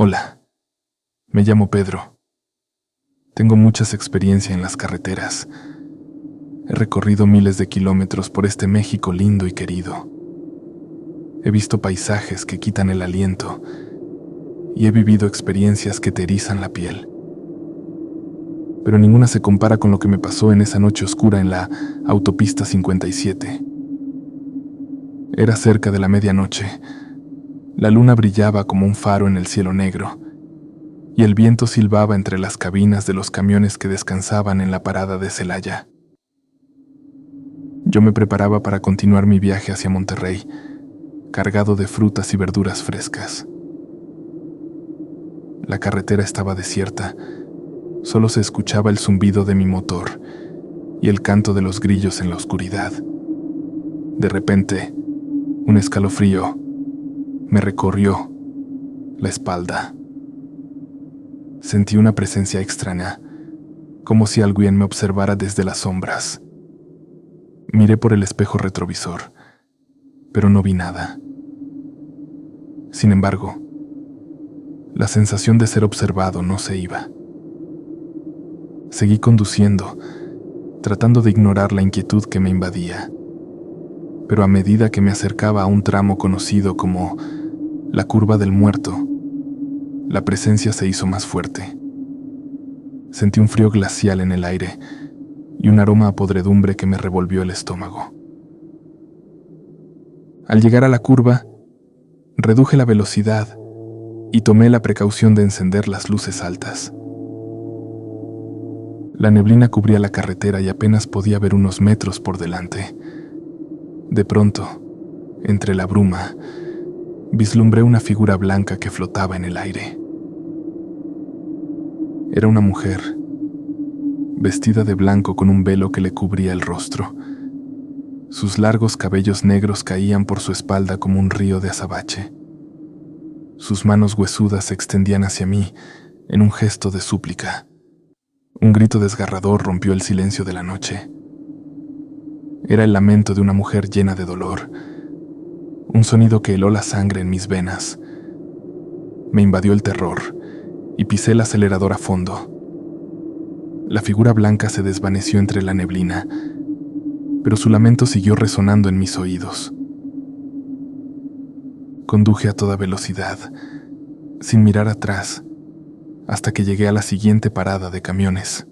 Hola, me llamo Pedro. Tengo muchas experiencias en las carreteras. He recorrido miles de kilómetros por este México lindo y querido. He visto paisajes que quitan el aliento y he vivido experiencias que te erizan la piel. Pero ninguna se compara con lo que me pasó en esa noche oscura en la autopista 57. Era cerca de la medianoche. La luna brillaba como un faro en el cielo negro y el viento silbaba entre las cabinas de los camiones que descansaban en la parada de Celaya. Yo me preparaba para continuar mi viaje hacia Monterrey, cargado de frutas y verduras frescas. La carretera estaba desierta, solo se escuchaba el zumbido de mi motor y el canto de los grillos en la oscuridad. De repente, un escalofrío me recorrió la espalda. Sentí una presencia extraña, como si alguien me observara desde las sombras. Miré por el espejo retrovisor, pero no vi nada. Sin embargo, la sensación de ser observado no se iba. Seguí conduciendo, tratando de ignorar la inquietud que me invadía. Pero a medida que me acercaba a un tramo conocido como la Curva del Muerto, la presencia se hizo más fuerte. Sentí un frío glacial en el aire y un aroma a podredumbre que me revolvió el estómago. Al llegar a la curva, reduje la velocidad y tomé la precaución de encender las luces altas. La neblina cubría la carretera y apenas podía ver unos metros por delante. De pronto, entre la bruma, vislumbré una figura blanca que flotaba en el aire. Era una mujer, vestida de blanco con un velo que le cubría el rostro. Sus largos cabellos negros caían por su espalda como un río de azabache. Sus manos huesudas se extendían hacia mí en un gesto de súplica. Un grito desgarrador rompió el silencio de la noche. Era el lamento de una mujer llena de dolor, un sonido que heló la sangre en mis venas. Me invadió el terror y pisé el acelerador a fondo. La figura blanca se desvaneció entre la neblina, pero su lamento siguió resonando en mis oídos. Conduje a toda velocidad, sin mirar atrás, hasta que llegué a la siguiente parada de camiones.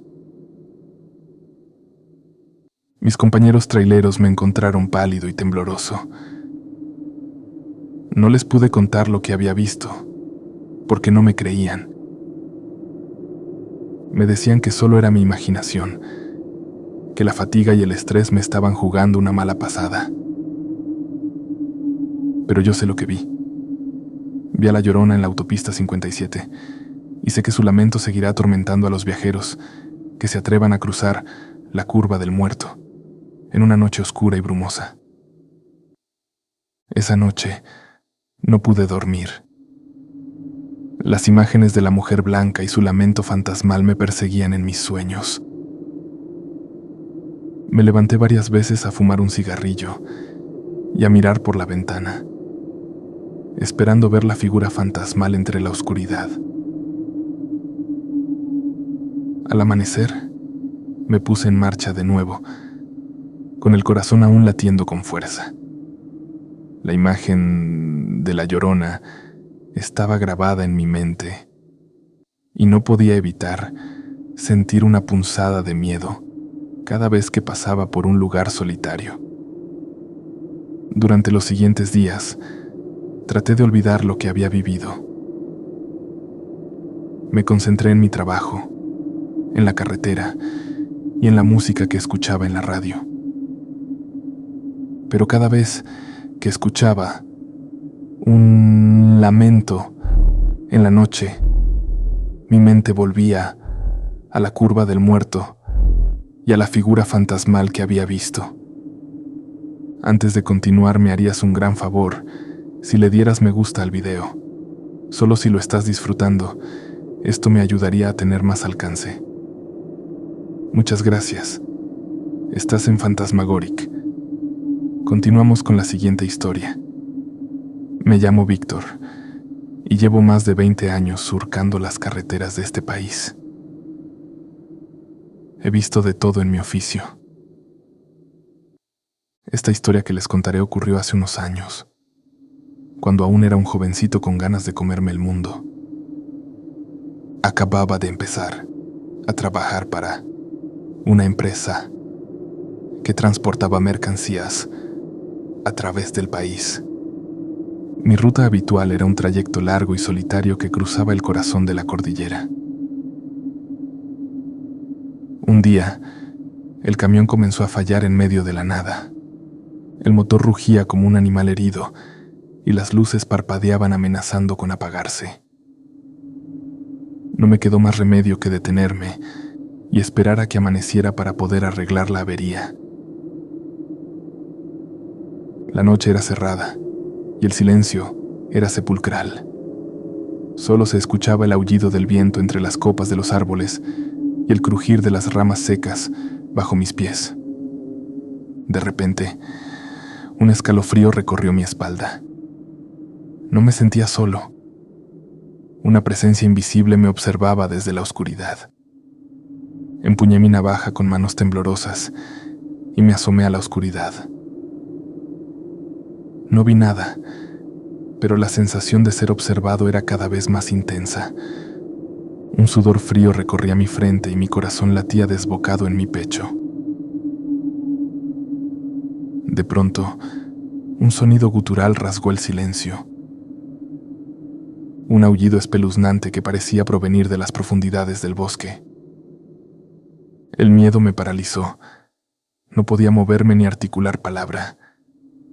Mis compañeros traileros me encontraron pálido y tembloroso. No les pude contar lo que había visto, porque no me creían. Me decían que solo era mi imaginación, que la fatiga y el estrés me estaban jugando una mala pasada. Pero yo sé lo que vi. Vi a la Llorona en la autopista 57 y sé que su lamento seguirá atormentando a los viajeros que se atrevan a cruzar la Curva del Muerto en una noche oscura y brumosa. Esa noche no pude dormir. Las imágenes de la mujer blanca y su lamento fantasmal me perseguían en mis sueños. Me levanté varias veces a fumar un cigarrillo y a mirar por la ventana, esperando ver la figura fantasmal entre la oscuridad. Al amanecer, me puse en marcha de nuevo, con el corazón aún latiendo con fuerza. La imagen de la Llorona estaba grabada en mi mente y no podía evitar sentir una punzada de miedo cada vez que pasaba por un lugar solitario. Durante los siguientes días, traté de olvidar lo que había vivido. Me concentré en mi trabajo, en la carretera y en la música que escuchaba en la radio. Pero cada vez que escuchaba un lamento en la noche, mi mente volvía a la Curva del Muerto y a la figura fantasmal que había visto. Antes de continuar, me harías un gran favor si le dieras me gusta al video. Solo si lo estás disfrutando, esto me ayudaría a tener más alcance. Muchas gracias. Estás en Fantasmagoric. Continuamos con la siguiente historia. Me llamo Víctor y llevo más de 20 años surcando las carreteras de este país. He visto de todo en mi oficio. Esta historia que les contaré ocurrió hace unos años, cuando aún era un jovencito con ganas de comerme el mundo. Acababa de empezar a trabajar para una empresa que transportaba mercancías a través del país. Mi ruta habitual era un trayecto largo y solitario que cruzaba el corazón de la cordillera. Un día, el camión comenzó a fallar en medio de la nada. El motor rugía como un animal herido y las luces parpadeaban amenazando con apagarse. No me quedó más remedio que detenerme y esperar a que amaneciera para poder arreglar la avería. La noche era cerrada y el silencio era sepulcral. Solo se escuchaba el aullido del viento entre las copas de los árboles y el crujir de las ramas secas bajo mis pies. De repente, un escalofrío recorrió mi espalda. No me sentía solo. Una presencia invisible me observaba desde la oscuridad. Empuñé mi navaja con manos temblorosas y me asomé a la oscuridad. No vi nada, pero la sensación de ser observado era cada vez más intensa. Un sudor frío recorría mi frente y mi corazón latía desbocado en mi pecho. De pronto, un sonido gutural rasgó el silencio. Un aullido espeluznante que parecía provenir de las profundidades del bosque. El miedo me paralizó. No podía moverme ni articular palabra.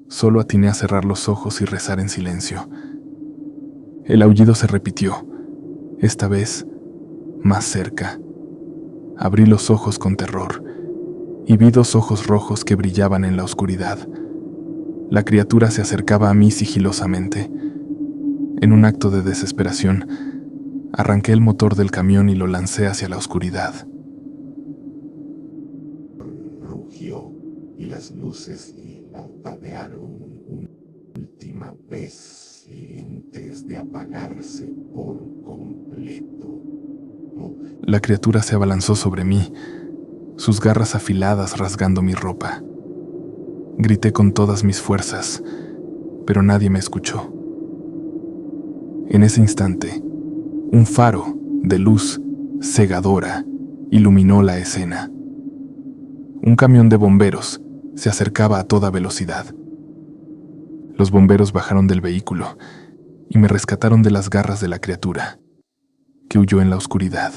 Solo atiné a cerrar los ojos y rezar en silencio. El aullido se repitió, esta vez más cerca. Abrí los ojos con terror y vi dos ojos rojos que brillaban en la oscuridad. La criatura se acercaba a mí sigilosamente. En un acto de desesperación, arranqué el motor del camión y lo lancé hacia la oscuridad. Rugió y las luces parpadearon una última vez antes de apagarse por completo. La criatura se abalanzó sobre mí, sus garras afiladas rasgando mi ropa. Grité con todas mis fuerzas, pero nadie me escuchó. En ese instante, un faro de luz cegadora iluminó la escena. Un camión de bomberos se acercaba a toda velocidad. Los bomberos bajaron del vehículo y me rescataron de las garras de la criatura, que huyó en la oscuridad.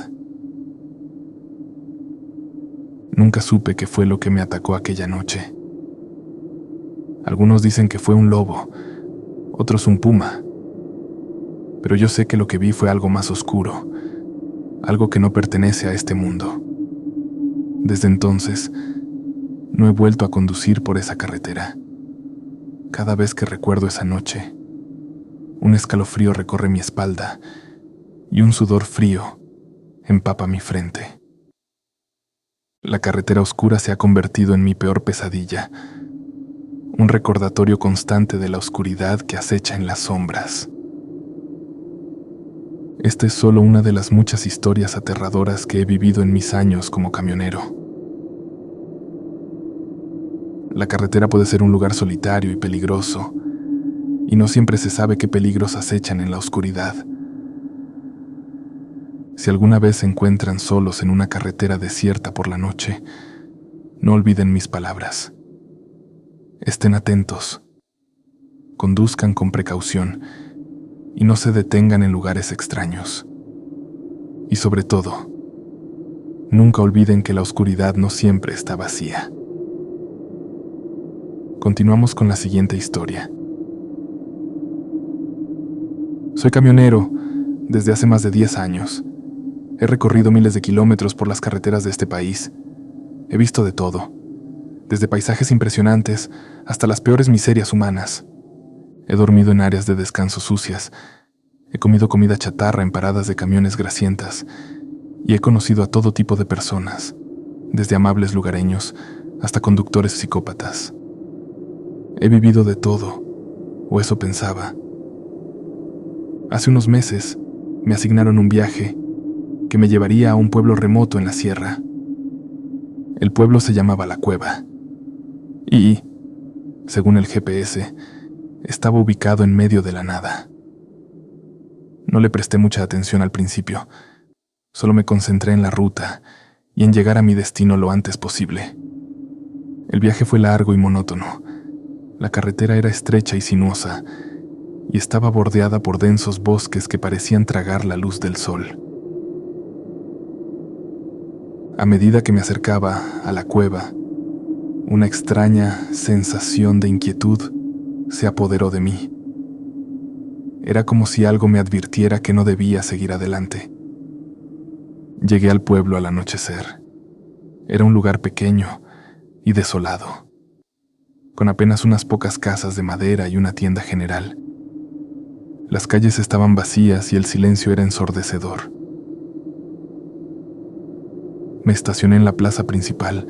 Nunca supe qué fue lo que me atacó aquella noche. Algunos dicen que fue un lobo, otros un puma, pero yo sé que lo que vi fue algo más oscuro, algo que no pertenece a este mundo. Desde entonces, no he vuelto a conducir por esa carretera. Cada vez que recuerdo esa noche, un escalofrío recorre mi espalda y un sudor frío empapa mi frente. La carretera oscura se ha convertido en mi peor pesadilla, un recordatorio constante de la oscuridad que acecha en las sombras. Esta es solo una de las muchas historias aterradoras que he vivido en mis años como camionero. La carretera puede ser un lugar solitario y peligroso, y no siempre se sabe qué peligros acechan en la oscuridad. Si alguna vez se encuentran solos en una carretera desierta por la noche, no olviden mis palabras. Estén atentos, conduzcan con precaución y no se detengan en lugares extraños. Y sobre todo, nunca olviden que la oscuridad no siempre está vacía. Continuamos con la siguiente historia. Soy camionero desde hace más de 10 años. He recorrido miles de kilómetros por las carreteras de este país. He visto de todo, desde paisajes impresionantes hasta las peores miserias humanas. He dormido en áreas de descanso sucias, he comido comida chatarra en paradas de camiones grasientas y he conocido a todo tipo de personas, desde amables lugareños hasta conductores psicópatas. He vivido de todo, o eso pensaba. Hace unos meses me asignaron un viaje que me llevaría a un pueblo remoto en la sierra. El pueblo se llamaba La Cueva y, según el GPS, estaba ubicado en medio de la nada. No le presté mucha atención al principio, solo me concentré en la ruta y en llegar a mi destino lo antes posible. El viaje fue largo y monótono. La carretera era estrecha y sinuosa, y estaba bordeada por densos bosques que parecían tragar la luz del sol. A medida que me acercaba a la cueva, una extraña sensación de inquietud se apoderó de mí. Era como si algo me advirtiera que no debía seguir adelante. Llegué al pueblo al anochecer. Era un lugar pequeño y desolado, con apenas unas pocas casas de madera y una tienda general. Las calles estaban vacías y el silencio era ensordecedor. Me estacioné en la plaza principal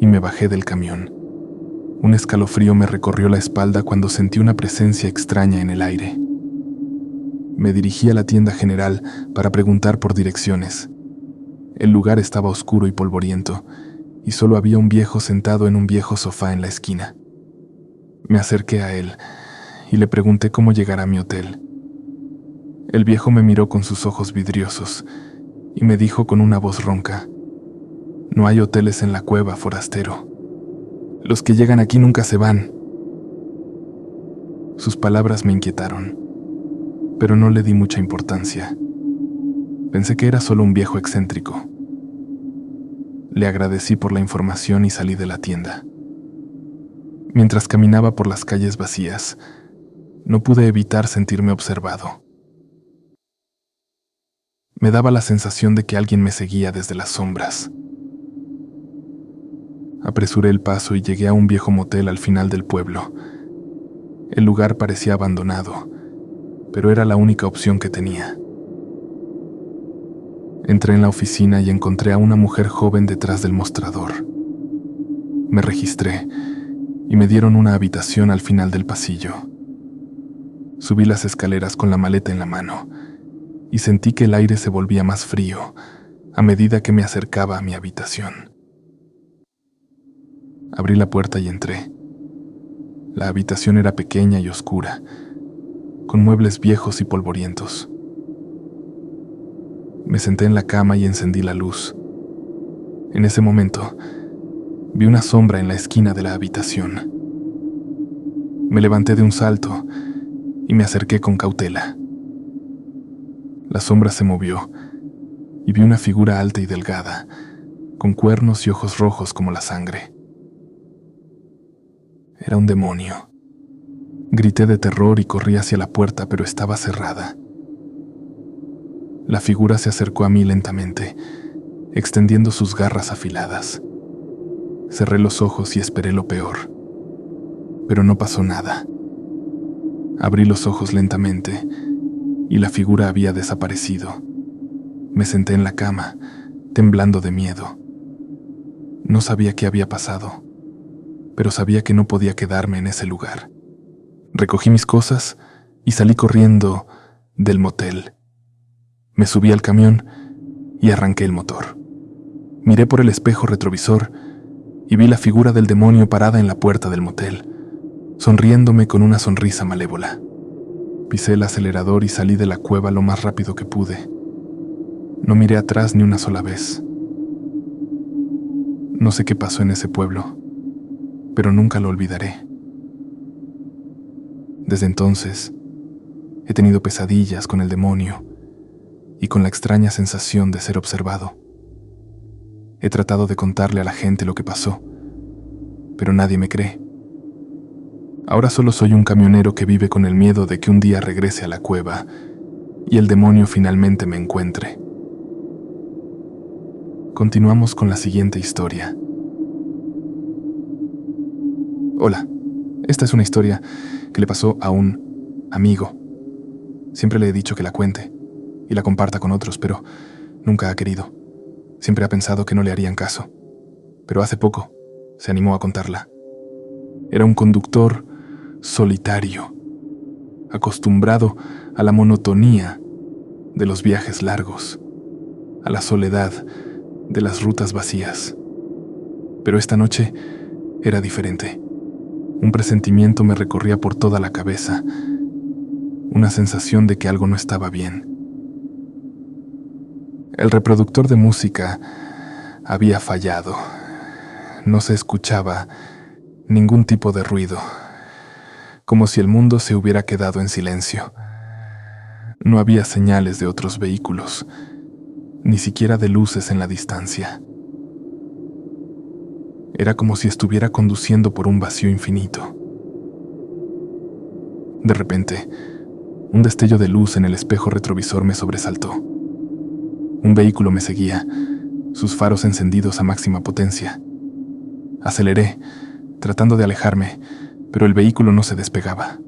y me bajé del camión. Un escalofrío me recorrió la espalda cuando sentí una presencia extraña en el aire. Me dirigí a la tienda general para preguntar por direcciones. El lugar estaba oscuro y polvoriento, y solo había un viejo sentado en un viejo sofá en la esquina. Me acerqué a él y le pregunté cómo llegar a mi hotel. El viejo me miró con sus ojos vidriosos y me dijo con una voz ronca: «No hay hoteles en la cueva, forastero. Los que llegan aquí nunca se van». Sus palabras me inquietaron, pero no le di mucha importancia. Pensé que era solo un viejo excéntrico. Le agradecí por la información y salí de la tienda. Mientras caminaba por las calles vacías, no pude evitar sentirme observado. Me daba la sensación de que alguien me seguía desde las sombras. Apresuré el paso y llegué a un viejo motel al final del pueblo. El lugar parecía abandonado, pero era la única opción que tenía. Entré en la oficina y encontré a una mujer joven detrás del mostrador. Me registré y me dieron una habitación al final del pasillo. Subí las escaleras con la maleta en la mano y sentí que el aire se volvía más frío a medida que me acercaba a mi habitación. Abrí la puerta y entré. La habitación era pequeña y oscura, con muebles viejos y polvorientos. Me senté en la cama y encendí la luz. En ese momento, vi una sombra en la esquina de la habitación. Me levanté de un salto y me acerqué con cautela. La sombra se movió y vi una figura alta y delgada, con cuernos y ojos rojos como la sangre. Era un demonio. Grité de terror y corrí hacia la puerta, pero estaba cerrada. La figura se acercó a mí lentamente, extendiendo sus garras afiladas. Cerré los ojos y esperé lo peor, pero no pasó nada. Abrí los ojos lentamente y la figura había desaparecido. Me senté en la cama, temblando de miedo. No sabía qué había pasado, pero sabía que no podía quedarme en ese lugar. Recogí mis cosas y salí corriendo del motel. Me subí al camión y arranqué el motor. Miré por el espejo retrovisor y vi la figura del demonio parada en la puerta del motel, sonriéndome con una sonrisa malévola. Pisé el acelerador y salí de la cueva lo más rápido que pude. No miré atrás ni una sola vez. No sé qué pasó en ese pueblo, pero nunca lo olvidaré. Desde entonces, he tenido pesadillas con el demonio y con la extraña sensación de ser observado. He tratado de contarle a la gente lo que pasó, pero nadie me cree. Ahora solo soy un camionero que vive con el miedo de que un día regrese a la cueva y el demonio finalmente me encuentre. Continuamos con la siguiente historia. Hola, esta es una historia que le pasó a un amigo. Siempre le he dicho que la cuente y la comparta con otros, pero nunca ha querido. Siempre ha pensado que no le harían caso. Pero hace poco se animó a contarla. Era un conductor solitario. acostumbrado a la monotonía de los viajes largos, a la soledad de las rutas vacías. Pero esta noche era diferente. Un presentimiento me recorría por toda la cabeza, una sensación de que algo no estaba bien. El reproductor de música había fallado. No se escuchaba ningún tipo de ruido, como si el mundo se hubiera quedado en silencio. No había señales de otros vehículos, ni siquiera de luces en la distancia. Era como si estuviera conduciendo por un vacío infinito. De repente, un destello de luz en el espejo retrovisor me sobresaltó. Un vehículo me seguía, sus faros encendidos a máxima potencia. Aceleré, tratando de alejarme, pero el vehículo no se despegaba.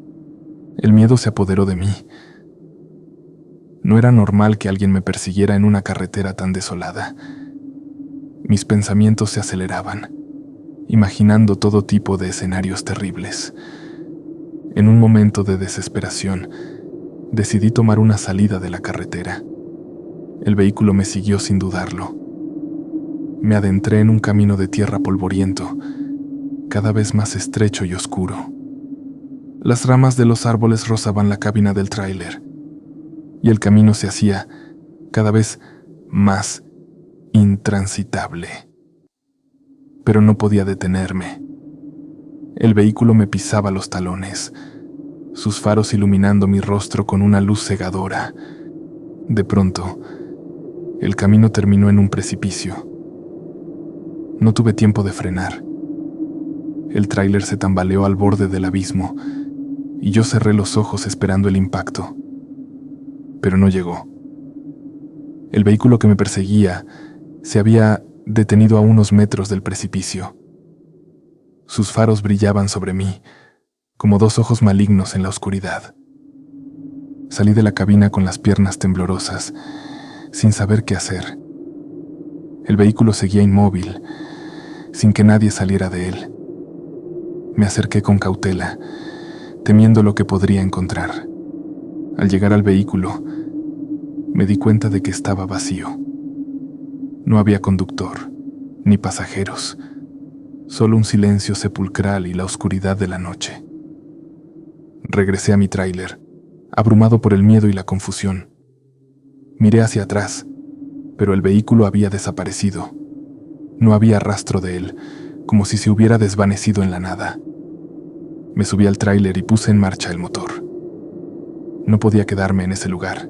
El miedo se apoderó de mí. No era normal que alguien me persiguiera en una carretera tan desolada. Mis pensamientos se aceleraban, imaginando todo tipo de escenarios terribles. En un momento de desesperación, decidí tomar una salida de la carretera. El vehículo me siguió sin dudarlo. Me adentré en un camino de tierra polvoriento, cada vez más estrecho y oscuro. Las ramas de los árboles rozaban la cabina del tráiler, y el camino se hacía cada vez más intransitable. Pero no podía detenerme. El vehículo me pisaba los talones, sus faros iluminando mi rostro con una luz cegadora. De pronto, el camino terminó en un precipicio. No tuve tiempo de frenar. El tráiler se tambaleó al borde del abismo y yo cerré los ojos esperando el impacto. Pero no llegó. El vehículo que me perseguía se había detenido a unos metros del precipicio. Sus faros brillaban sobre mí, como dos ojos malignos en la oscuridad. Salí de la cabina con las piernas temblorosas, sin saber qué hacer. El vehículo seguía inmóvil, sin que nadie saliera de él. Me acerqué con cautela, temiendo lo que podría encontrar. Al llegar al vehículo, me di cuenta de que estaba vacío. No había conductor, ni pasajeros, solo un silencio sepulcral y la oscuridad de la noche. Regresé a mi tráiler, abrumado por el miedo y la confusión. Miré hacia atrás, pero el vehículo había desaparecido. No había rastro de él, como si se hubiera desvanecido en la nada. Me subí al tráiler y puse en marcha el motor. No podía quedarme en ese lugar,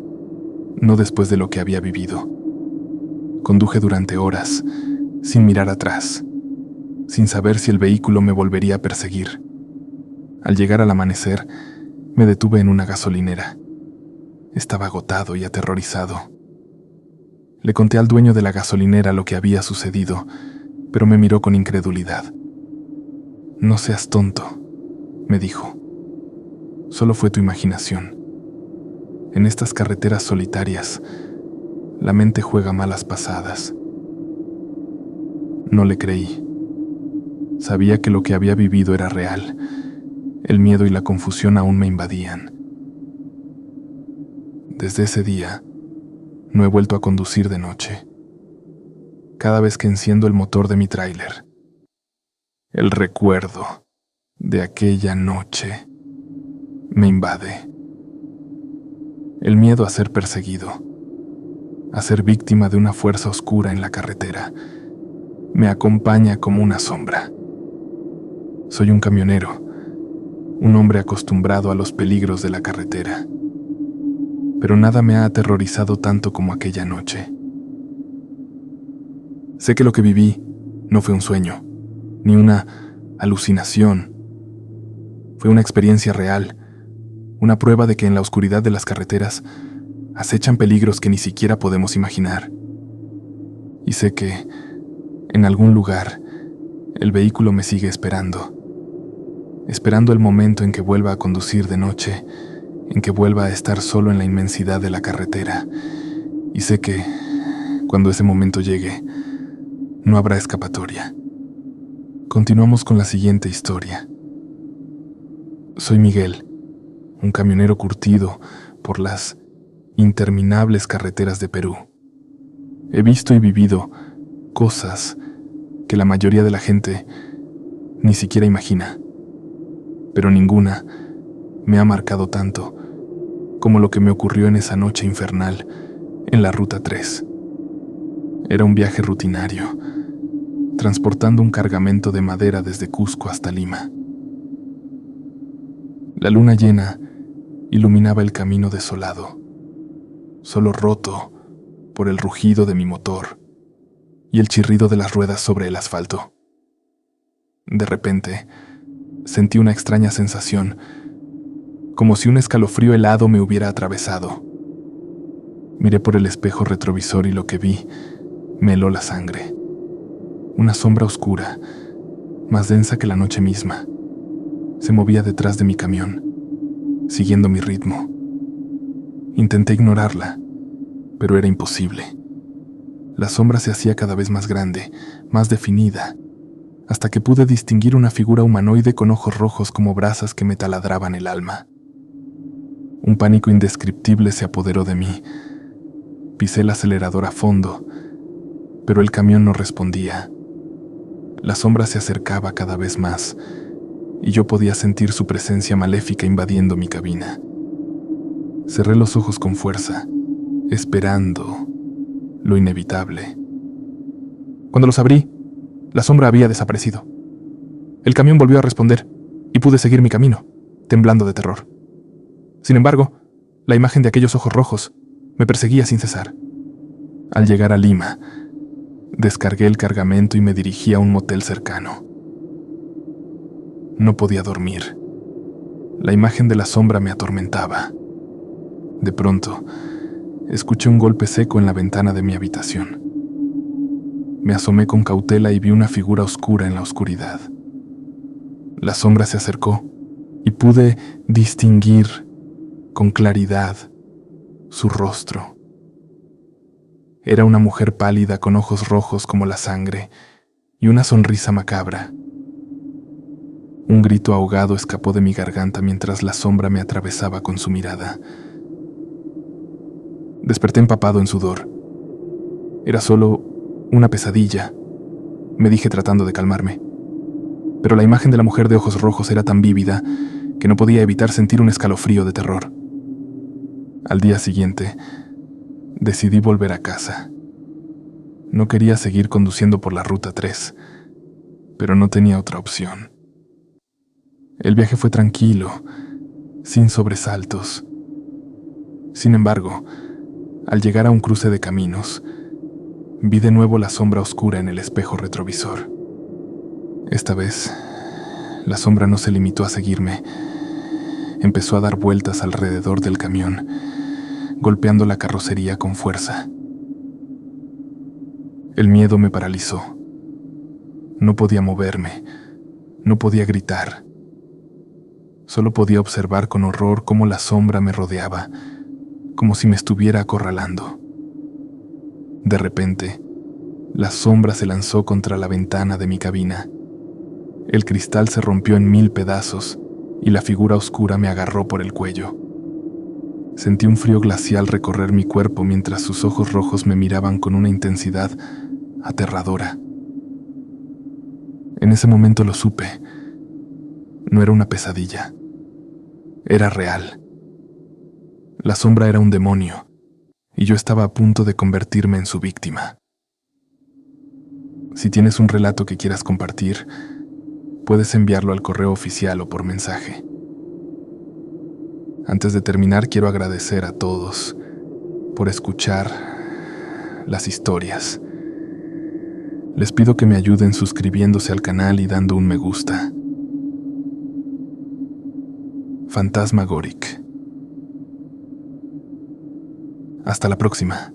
no después de lo que había vivido. Conduje durante horas, sin mirar atrás, sin saber si el vehículo me volvería a perseguir. Al llegar al amanecer, me detuve en una gasolinera. Estaba agotado y aterrorizado. Le conté al dueño de la gasolinera lo que había sucedido, pero me miró con incredulidad. «No seas tonto», me dijo. «Solo fue tu imaginación. En estas carreteras solitarias, la mente juega malas pasadas». No le creí. Sabía que lo que había vivido era real. El miedo y la confusión aún me invadían. Desde ese día, no he vuelto a conducir de noche. Cada vez que enciendo el motor de mi tráiler, el recuerdo de aquella noche me invade. El miedo a ser perseguido, a ser víctima de una fuerza oscura en la carretera, me acompaña como una sombra. Soy un camionero, un hombre acostumbrado a los peligros de la carretera. Pero nada me ha aterrorizado tanto como aquella noche. Sé que lo que viví no fue un sueño, ni una alucinación. Fue una experiencia real, una prueba de que en la oscuridad de las carreteras acechan peligros que ni siquiera podemos imaginar. Y sé que, en algún lugar, el vehículo me sigue esperando el momento en que vuelva a conducir de noche, en que vuelva a estar solo en la inmensidad de la carretera. Y sé que, cuando ese momento llegue, no habrá escapatoria. Continuamos con la siguiente historia. Soy Miguel, un camionero curtido por las interminables carreteras de Perú. He visto y vivido cosas que la mayoría de la gente ni siquiera imagina, pero ninguna me ha marcado tanto como lo que me ocurrió en esa noche infernal en la Ruta 3. Era un viaje rutinario, transportando un cargamento de madera desde Cusco hasta Lima. La luna llena iluminaba el camino desolado, solo roto por el rugido de mi motor y el chirrido de las ruedas sobre el asfalto. De repente, sentí una extraña sensación, como si un escalofrío helado me hubiera atravesado. Miré por el espejo retrovisor y lo que vi me heló la sangre. Una sombra oscura, más densa que la noche misma, se movía detrás de mi camión, siguiendo mi ritmo. Intenté ignorarla, pero era imposible. La sombra se hacía cada vez más grande, más definida, hasta que pude distinguir una figura humanoide con ojos rojos como brasas que me taladraban el alma. Un pánico indescriptible se apoderó de mí. Pisé el acelerador a fondo, pero el camión no respondía. La sombra se acercaba cada vez más, y yo podía sentir su presencia maléfica invadiendo mi cabina. Cerré los ojos con fuerza, esperando lo inevitable. Cuando los abrí, la sombra había desaparecido. El camión volvió a responder, y pude seguir mi camino, temblando de terror. Sin embargo, la imagen de aquellos ojos rojos me perseguía sin cesar. Al llegar a Lima, descargué el cargamento y me dirigí a un motel cercano. No podía dormir. La imagen de la sombra me atormentaba. De pronto, escuché un golpe seco en la ventana de mi habitación. Me asomé con cautela y vi una figura oscura en la oscuridad. La sombra se acercó y pude distinguir con claridad su rostro. Era una mujer pálida con ojos rojos como la sangre y una sonrisa macabra. Un grito ahogado escapó de mi garganta mientras la sombra me atravesaba con su mirada. Desperté empapado en sudor. Era solo una pesadilla, me dije tratando de calmarme. Pero la imagen de la mujer de ojos rojos era tan vívida que no podía evitar sentir un escalofrío de terror. Al día siguiente, decidí volver a casa. No quería seguir conduciendo por la Ruta 3, pero no tenía otra opción. El viaje fue tranquilo, sin sobresaltos. Sin embargo, al llegar a un cruce de caminos, vi de nuevo la sombra oscura en el espejo retrovisor. Esta vez, la sombra no se limitó a seguirme. Empezó a dar vueltas alrededor del camión, golpeando la carrocería con fuerza. El miedo me paralizó. No podía moverme, no podía gritar. Solo podía observar con horror cómo la sombra me rodeaba, como si me estuviera acorralando. De repente, la sombra se lanzó contra la ventana de mi cabina. El cristal se rompió en 1000 pedazos y la figura oscura me agarró por el cuello. Sentí un frío glacial recorrer mi cuerpo mientras sus ojos rojos me miraban con una intensidad aterradora. En ese momento lo supe. No era una pesadilla. Era real. La sombra era un demonio, y yo estaba a punto de convertirme en su víctima. Si tienes un relato que quieras compartir, puedes enviarlo al correo oficial o por mensaje. Antes de terminar, quiero agradecer a todos por escuchar las historias. Les pido que me ayuden suscribiéndose al canal y dando un me gusta. Fantasmagoric. Hasta la próxima.